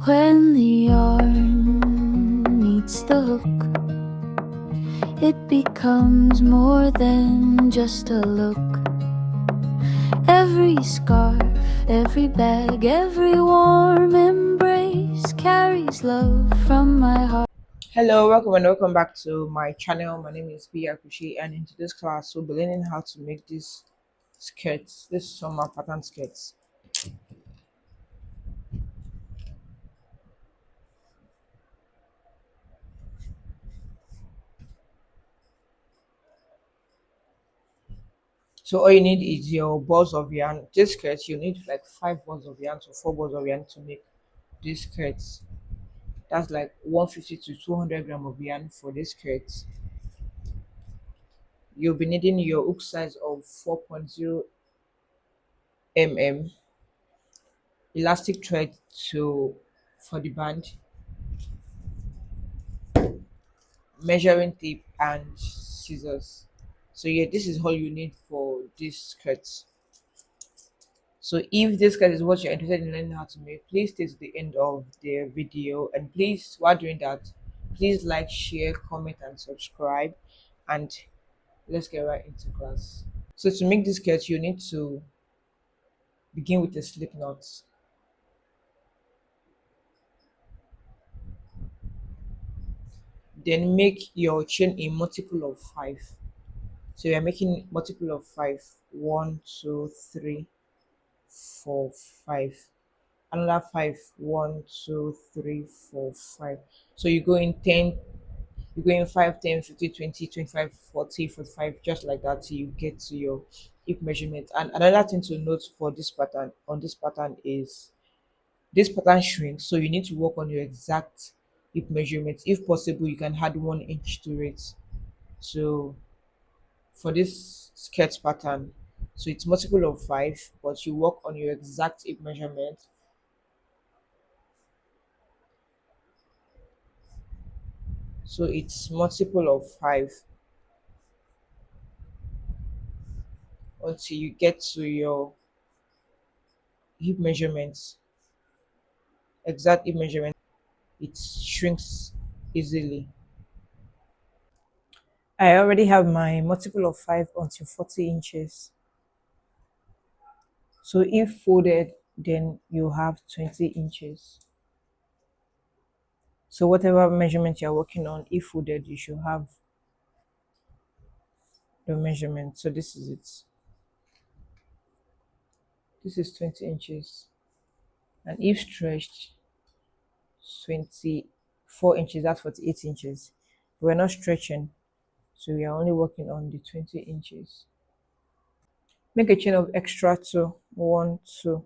When the yarn meets the hook, it becomes more than just a look. Every scarf, every bag, every warm embrace carries love from my heart. Hello, welcome and welcome back to my channel. My name is Crochet, and in today's class we'll be learning how to make these skirts, this summer pattern skirts. So all you need is your balls of yarn. This skirt you need like 5 balls of yarn to 4 balls of yarn to make these skirts. That's like 150 to 200 grams of yarn for this skirt. You'll be needing your hook size of 4.0 mm, elastic thread to for the band, measuring tape and scissors. So yeah, this is all you need for this skirt. So if this skirt is what you're interested in learning how to make, please stay to the end of the video, and please, while doing that, please like, share, comment and subscribe, and let's get right into class. So to make this skirt you need to begin with a slip knot, then make your chain a multiple of 5. So you're making multiple of 5. 1, 2, 3, 4, 5. Another 5. 1, 2, 3, 4, 5. So you go in 10, you go in 5, 10, 15, 20, 25, 40, 45, just like that till you get to your hip measurement. And another thing to note for this pattern, on this pattern, is this pattern shrinks, so you need to work on your exact hip measurement. If possible, you can add 1 inch to it. So for this skirt pattern, so it's multiple of 5, but you work on your exact hip measurement. So it's multiple of 5 until you get to your hip measurements, exact hip measurement. It shrinks easily. I already have my multiple of 5 until 40 inches. So if folded, then you have 20 inches. So whatever measurement you're working on, if folded, you should have the measurement. So this is it. This is 20 inches. And if stretched, 24 inches, that's 48 inches. We're not stretching, so we are only working on the 20 inches. Make a chain of extra 2, 1, 2.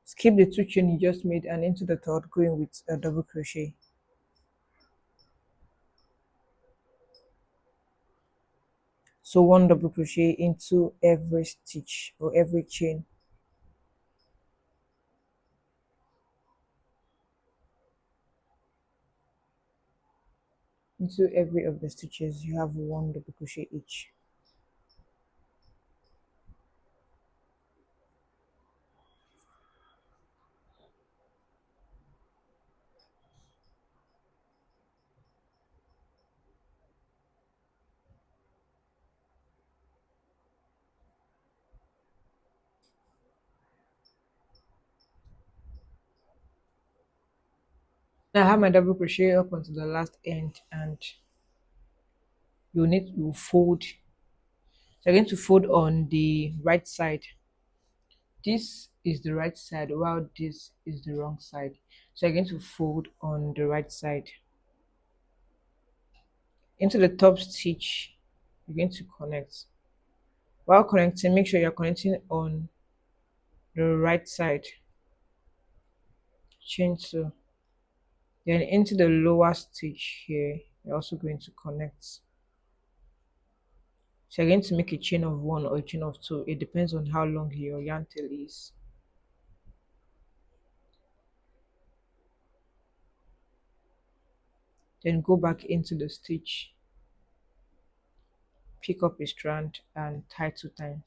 Skip the 2 chain you just made and into the third, going with a double crochet. So 1 double crochet into every stitch or every chain. Into every of the stitches you have 1 double crochet each. Now I have my double crochet up until the last end, and you need to fold. So you're going to fold on the right side. This is the right side while this is the wrong side. So you're going to fold on the right side. Into the top stitch, you're going to connect. While connecting, make sure you're connecting on the right side. Chain 2. Then into the lower stitch here, you're also going to connect. So you're going to make a chain of 1 or a chain of 2. It depends on how long your yarn tail is. Then go back into the stitch, pick up a strand and tie 2 times.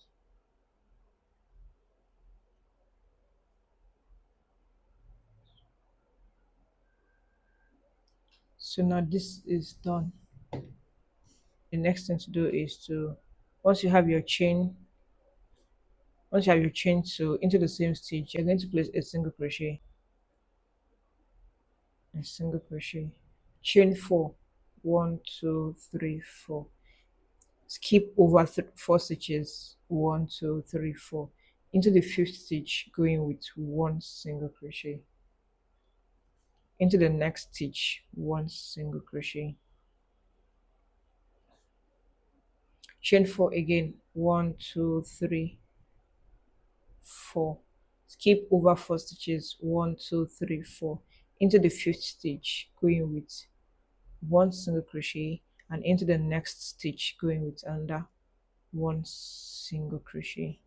So now this is done. The next thing to do is to, once you have your chain, once you have your chain two into the same stitch, you're going to place a single crochet, a single crochet, chain four, 1 2 3 4, skip over 4 stitches, 1 2 3 4, into the fifth stitch, going with one single crochet, into the next stitch, one single crochet, chain four again, 1 2 3 4, skip over 4 stitches, 1 2 3 4, into the fifth stitch, going with one single crochet, and into the next stitch, going with another one single crochet,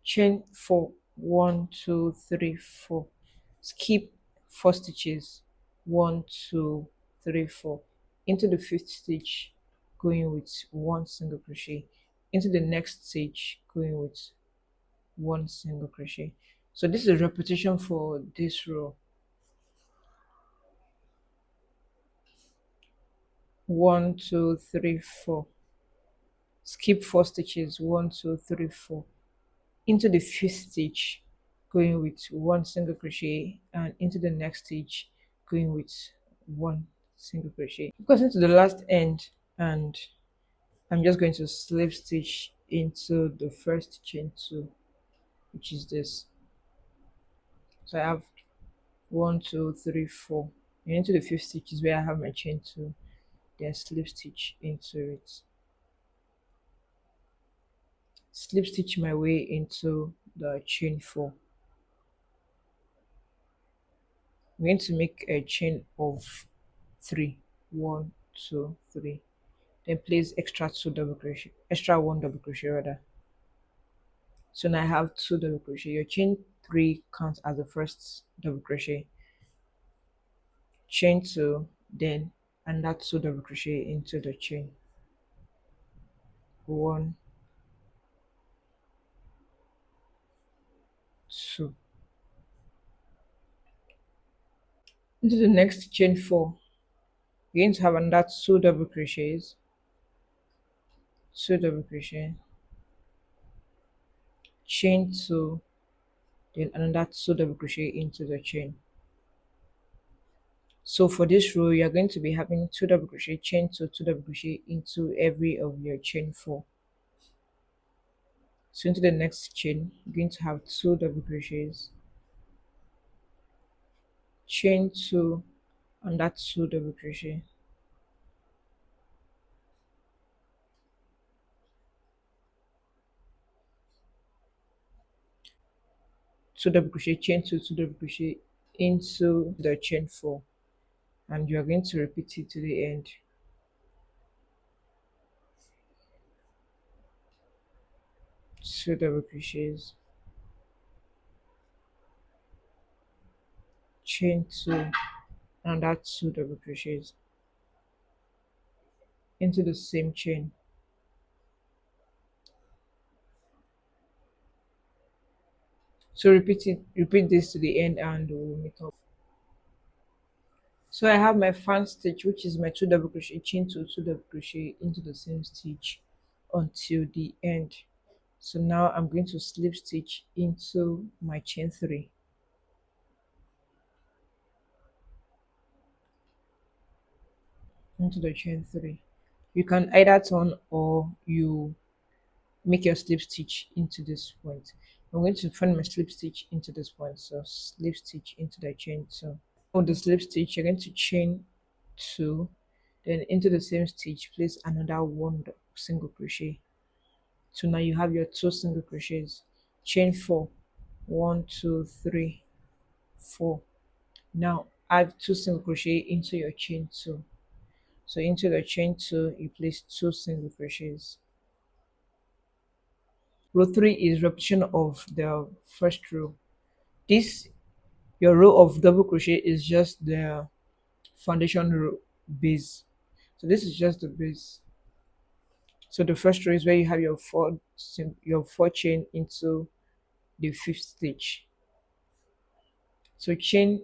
chain four, 1 2 3 4, skip 4 stitches, 1 2 3 4, into the fifth stitch, going with one single crochet, into the next stitch, going with one single crochet. So this is a repetition for this row. 1 2 3 4, skip 4 stitches, 1 2 3 4, into the fifth stitch, going with one single crochet, and into the next stitch, going with one single crochet. Because into the last end, and I'm just going to slip stitch into the first chain two, which is this. So I have 1 2 3 4, and into the fifth stitch is where I have my chain two, then slip stitch into it, slip stitch my way into the chain four. I'm going to make a chain of 3, 1 2 3, then place extra 2 double crochet, extra 1 double crochet rather. So now I have 2 double crochet. Your chain 3 counts as the first double crochet, chain 2, then another 2 double crochet into the chain, 1 2, into the next chain 4. You're going to have another 2 double crochets, 2 double crochet, chain 2, then another 2 double crochet into the chain. So for this row, you're going to be having 2 double crochet, chain 2, 2 double crochet into every of your chain 4. So into the next chain, you're going to have 2 double crochets, chain 2, and that 2 double crochet, 2 double crochet, chain 2, 2 double crochet into the chain 4, and you are going to repeat it to the end. Two double crochets, chain 2, and that 2 double crochets into the same chain. So repeat this to the end, and we'll meet up. So I have my fan stitch, which is my 2 double crochet, chain 2, 2 double crochet into the same stitch until the end. So now I'm going to slip stitch into my chain 3, into the chain 3. You can either turn or you make your slip stitch into this point. I'm going to find my slip stitch into this point, so slip stitch into the chain 2. With the slip stitch, you're going to chain 2, then into the same stitch place another 1 single crochet. So now you have your 2 single crochets, chain 4, 1 2 3 4. Now add 2 single crochet into your chain 2. So into the chain 2, you place 2 single crochets. Row 3 is repetition of the first row. This, your row of double crochet, is just the foundation row base. So this is just the base. So the first row is where you have your four chain into the fifth stitch. So chain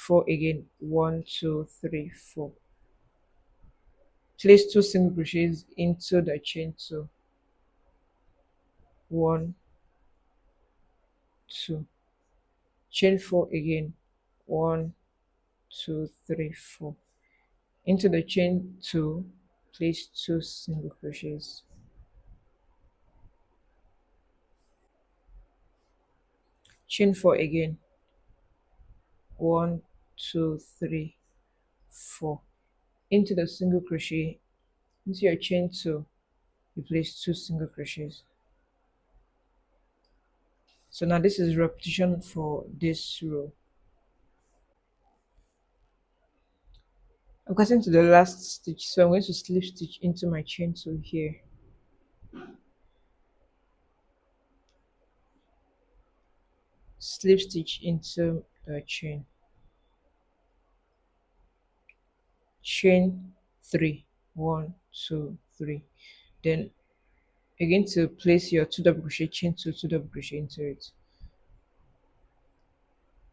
4 again, 1 2 3 4. Place 2 single crochets into the chain 2, 1 2, chain 4 again, 1 2 3 4. Into the chain 2, place 2 single crochets, chain 4 again, 1 2 3 4. Into the single crochet, into your chain 2, you place 2 single crochets. So now this is repetition for this row. I'm getting to the last stitch, so I'm going to slip stitch into my chain 2 here, slip stitch into the chain, chain 3, 1 2 3. Then again to place your 2 double crochet, chain 2, 2 double crochet into it.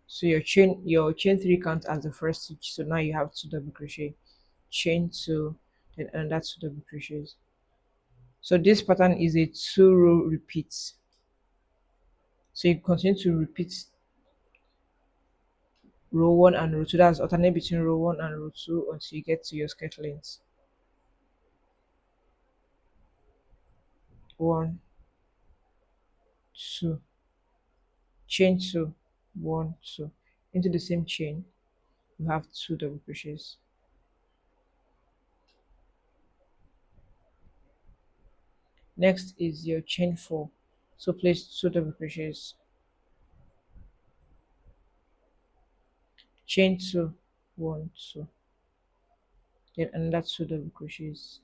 So your chain 3 counts as the first stitch, so now you have 2 double crochet, chain 2, then another 2 double crochets. So this pattern is a 2 row repeat, so you continue to repeat row 1 and row 2. That's alternate between row 1 and row 2 until you get to your skirt length. 1 2, chain 2, 1 2. Into the same chain you have 2 double crochets. Next is your chain 4, so place 2 double crochets, chain 2, 1 2, then another 2 double crochets.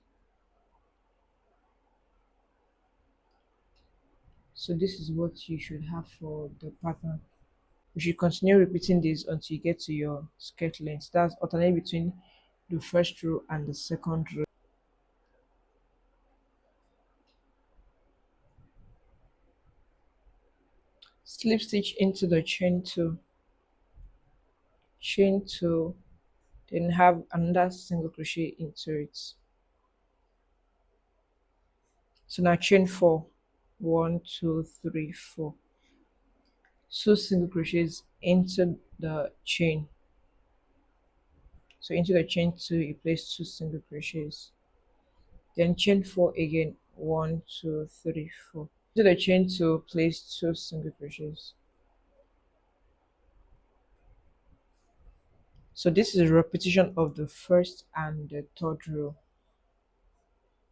So this is what you should have for the pattern. You should continue repeating this until you get to your skirt length. That's alternate between the first row and the second row. Slip stitch into the chain 2, chain 2, then have another single crochet into it. So now chain 4, 1 2 3 4, 2 single crochets into the chain. So into the chain 2 you place 2 single crochets, then chain 4 again, 1 2 3 4. Into the chain 2 place 2 single crochets. So this is a repetition of the first and the third row.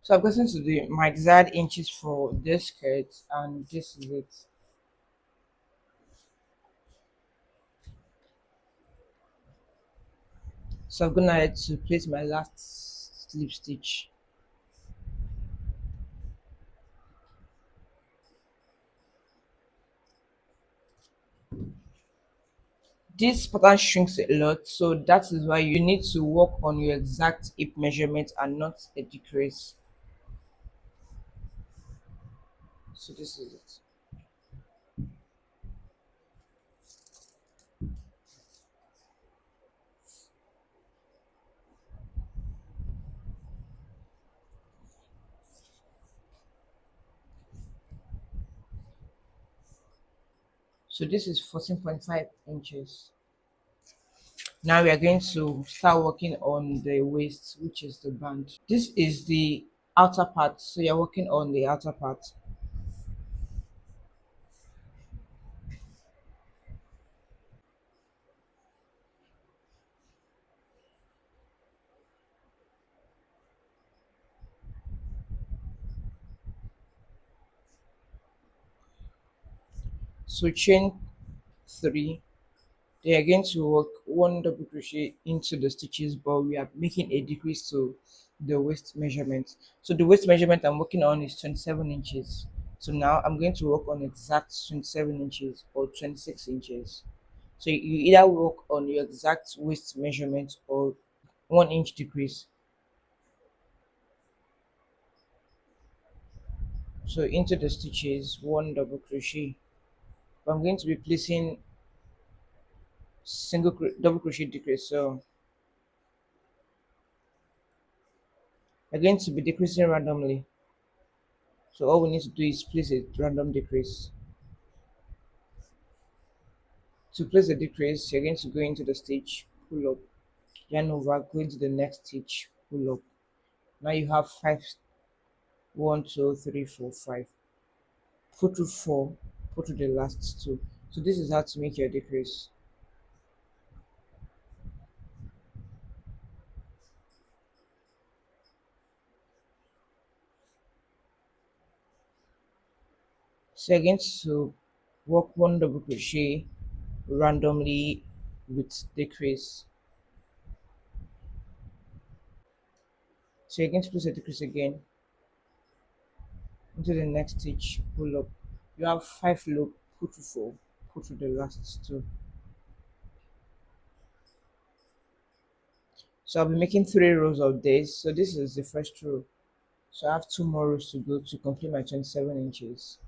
So I've gotten to the my desired inches for this skirt, and this is it. So I'm gonna head to place my last slip stitch. This pattern shrinks a lot, so that is why you need to work on your exact hip measurement and not a decrease. So this is it. So this is 14.5 inches. Now we are going to start working on the waist, which is the band. This is the outer part, so you're working on the outer part. So chain 3, they are going to work 1 double crochet into the stitches, but we are making a decrease to the waist measurement. So the waist measurement I'm working on is 27 inches. So now I'm going to work on exact 27 inches or 26 inches. So you either work on your exact waist measurement or 1 inch decrease. So into the stitches, 1 double crochet. I'm going to be placing double crochet decrease. So we're going to be decreasing randomly. So all we need to do is place a random decrease. To place a decrease, you're going to go into the stitch, pull up, yarn over, go into the next stitch, pull up. Now you have five, 1, 2, 3, 4, 5. Put through 4, put through the last 2. So this is how to make your decrease. So you're going to work one double crochet randomly with decrease. So you're going to place a decrease again into the next stitch, pull up. You have 5 loop, put through 4, put through the last 2. So I'll be making 3 rows of this. So this is the first row. So I have 2 more rows to go to complete my 27 inches.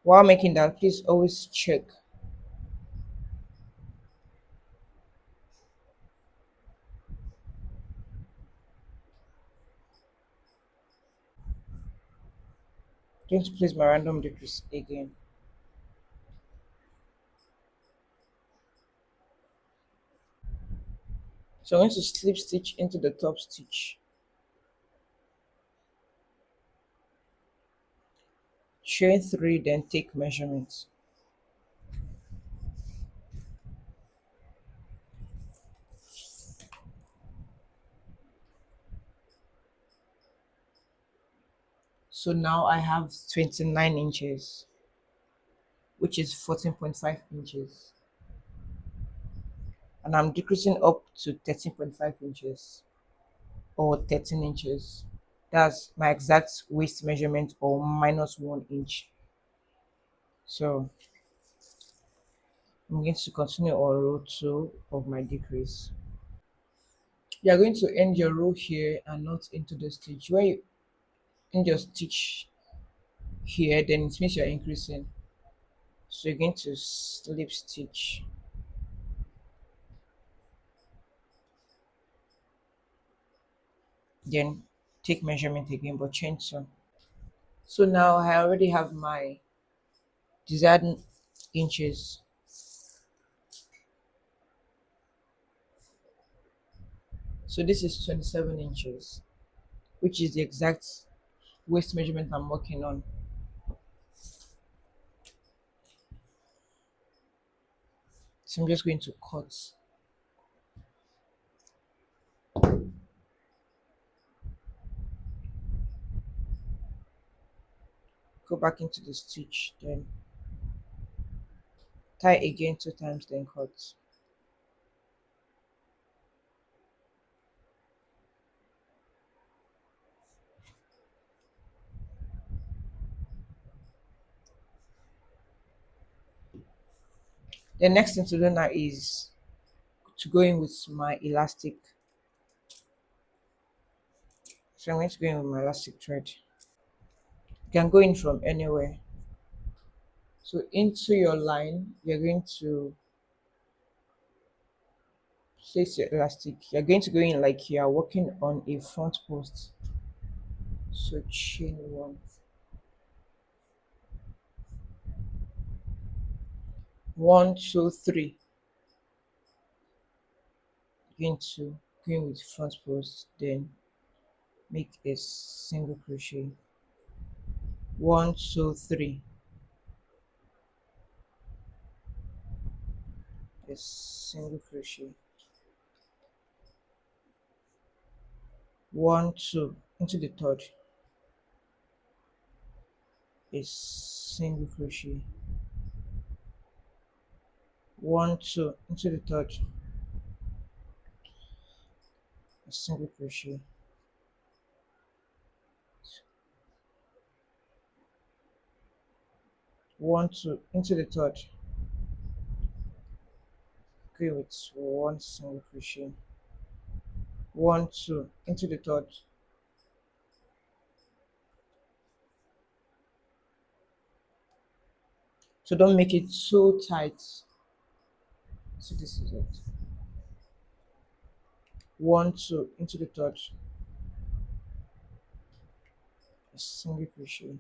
While making that, please always check. I'm going to place my random decrease again. So I'm going to slip stitch into the top stitch. Chain 3, then take measurements. So now I have 29 inches, which is 14.5 inches. And I'm decreasing up to 13.5 inches or 13 inches. That's my exact waist measurement or minus 1 inch. So I'm going to continue on row 2 of my decrease. You are going to end your row here and not into the stitch. Where you end your stitch here, then it means you're increasing. So you're going to slip stitch, then take measurement again, but change some. So now I already have my desired inches. So this is 27 inches, which is the exact waist measurement I'm working on. So I'm just going to cut. Go back into the stitch, then tie again 2 times, then cut. The next thing to do now is to go in with my elastic. So I'm going to go in with my elastic thread. You can go in from anywhere. So into your line, you're going to place your elastic. You're going to go in like you are working on a front post. So chain 1, 1, 2, 3. Going to go in with front post, then make a single crochet. 1, 2, 3. A single crochet. 1, 2 into the third. A single crochet. 1, 2 into the third. A single crochet. 1, 2 into the third. Go with 1 single crochet. 1, 2 into the third. So don't make it so tight. So this is it. One, two, into the third, a single crochet.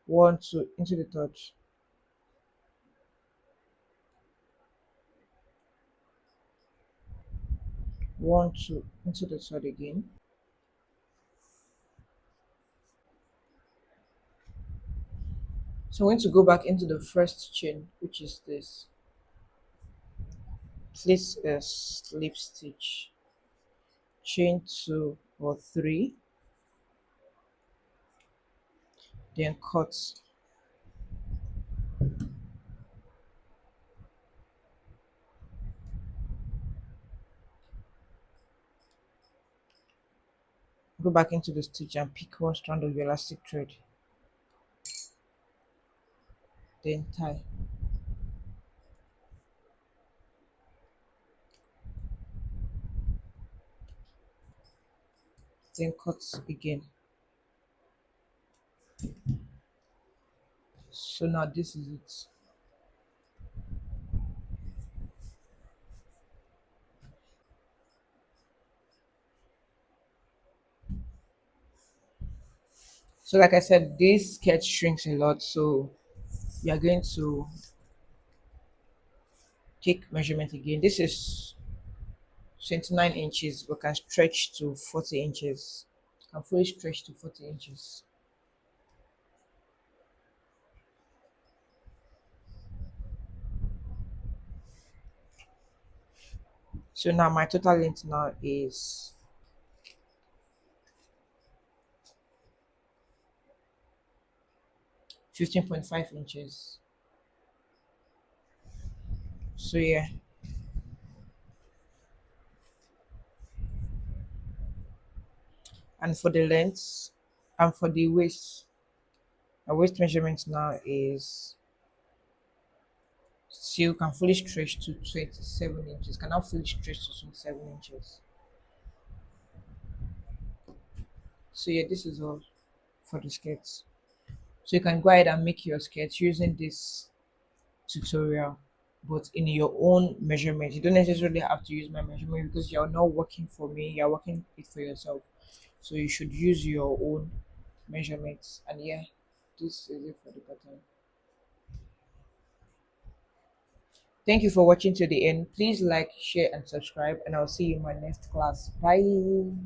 One, two, into the third, one, two, into the third again. So I'm going to go back into the first chain, which is this. Place a slip stitch, chain two or three, then cut. Go back into the stitch and pick one strand of your elastic thread, then tie, then cut again. So now this is it. So like I said, this skirt shrinks a lot, so we are going to take measurement again. This is 29 inches, but can stretch to 40 inches. Can fully stretch to 40 inches. So now my total length now is 15.5 inches. So yeah, and for the length and for the waist, my waist measurement now is still can fully stretch to 27 inches. Can now fully stretch to 27 inches. So yeah, this is all for the skirts. So you can go ahead and make your skirts using this tutorial, but in your own measurement. You don't necessarily have to use my measurement because you're not working for me, you're working it for yourself. So you should use your own measurements. And yeah, this is it for the pattern. Thank you for watching to the end. Please like, share, and subscribe, and I'll see you in my next class. Bye.